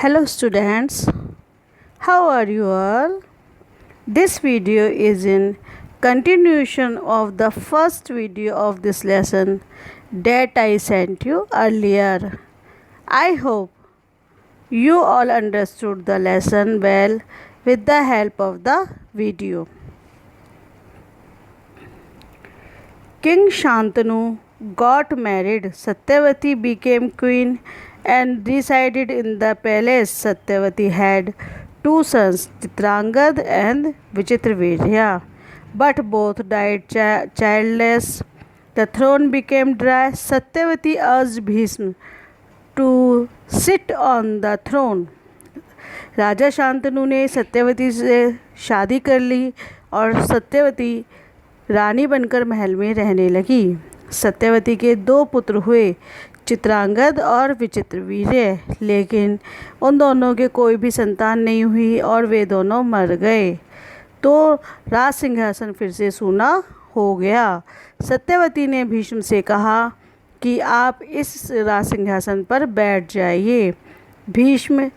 Hello students, how are you all? This video is in continuation of the first video of this lesson that I sent you earlier. I hope you all understood the lesson well with the help of the video. King Shantanu got married. Satyavati became queen and resided in the palace. Satyavati had two sons, Chitrangad and Vichitravirya, but both died childless. The throne became dry. Satyavati urged Bhishma to sit on the throne. राजा शांतनु ने सत्यवती से शादी कर ली और सत्यवती रानी बनकर महल में रहने लगी। सत्यवती के दो पुत्र हुए, चित्रांगद और विचित्रवीर्य, लेकिन उन दोनों के कोई भी संतान नहीं हुई और वे दोनों मर गए। तो राज सिंहासन फिर से सूना हो गया। सत्यवती ने भीष्म से कहा कि आप इस राज सिंहासन पर बैठ जाइए। Bhishma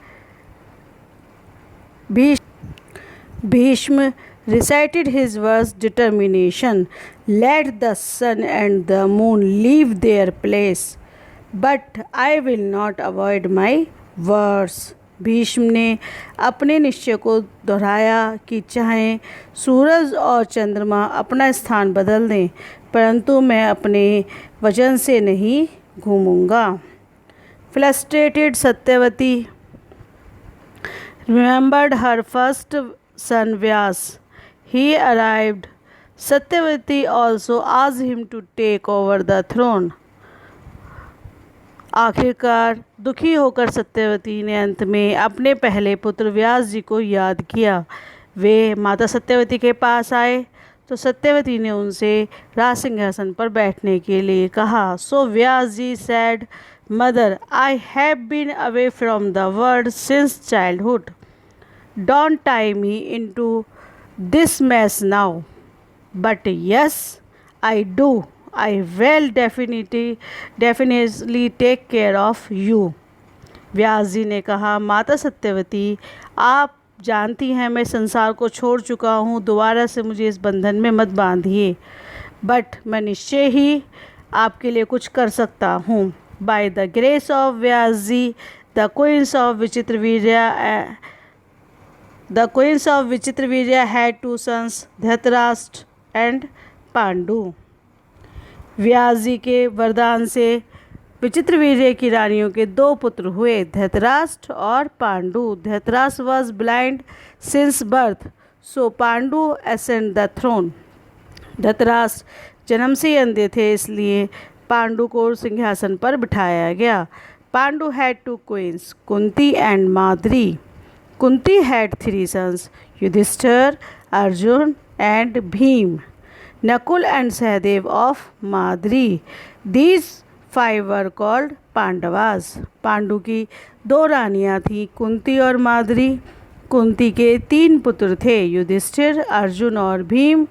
recited his words determination. Let the sun and the moon leave their place, but I will not avoid my words. Bhishma ने अपने निश्चय को दोहराया कि चाहे सूरज और चंद्रमा अपना स्थान बदल दें, परंतु मैं अपने वचन से नहीं घूमूंगा। Frustrated Satyavati remembered her first son Vyas. He arrived. Satyavati also asked him to take over the throne. आखिरकार दुखी होकर सत्यवती ने अंत में अपने पहले पुत्र व्यास जी को याद किया। वे माता सत्यवती के पास आए तो सत्यवती ने उनसे राज सिंहासन पर बैठने के लिए कहा। सो व्यास जी said, Mother, I have been away from the world since childhood. Don't tie me into this mess now. But yes, I do. I will definitely take care of you. व्यास जी ने कहा, माता सत्यवती, आप जानती हैं मैं संसार को छोड़ चुका हूँ, दोबारा से मुझे इस बंधन में मत बांधिए। बट मैं निश्चय ही आपके लिए कुछ कर सकता हूँ। By the grace of Vyas ji, the queens of Vichitravirya had two sons, Dhritarashtra and Pandu. व्यास जी के वरदान से विचित्रवीर्य की रानियों के दो पुत्र हुए, धृतराष्ट्र और Pandu. Dhritarashtra was blind since birth, so Pandu ascended the throne. Dhritarashtra जन्म से ही अंधे थे, इसलिए पांडु को सिंहासन पर बिठाया गया। Pandu had two queens, Kunti and Madri. Kunti had three sons, Yudhishthir, Arjun and Bhim, Nakul and Sahadev of Madri. These five were called Pandavas. Pandu की दो रानियां थीं, कुंती और माद्री। कुंती के तीन पुत्र थे, युधिष्ठिर, अर्जुन और भीम।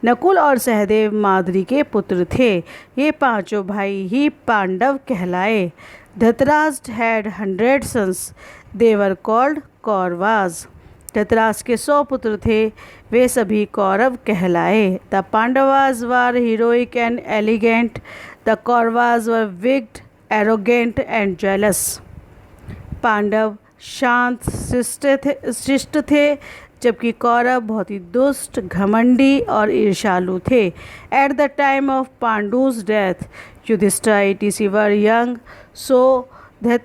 नकुल और सहदेव माद्री के पुत्र थे। ये पांचों भाई ही पांडव कहलाए। Dhritarashtra had 100 sons. They were called Kauravas. Dhritarashtra के 100 पुत्र थे, वे सभी कौरव कहलाए। The Pandavas were heroic and elegant. The Kauravas were wicked, arrogant and jealous. Pandava शांत शिष्ट थे, जबकि कौरव बहुत ही दुष्ट, घमंडी और ईर्ष्यालु थे। At the time of Pandu's death, Yudhishthira etc. were young, so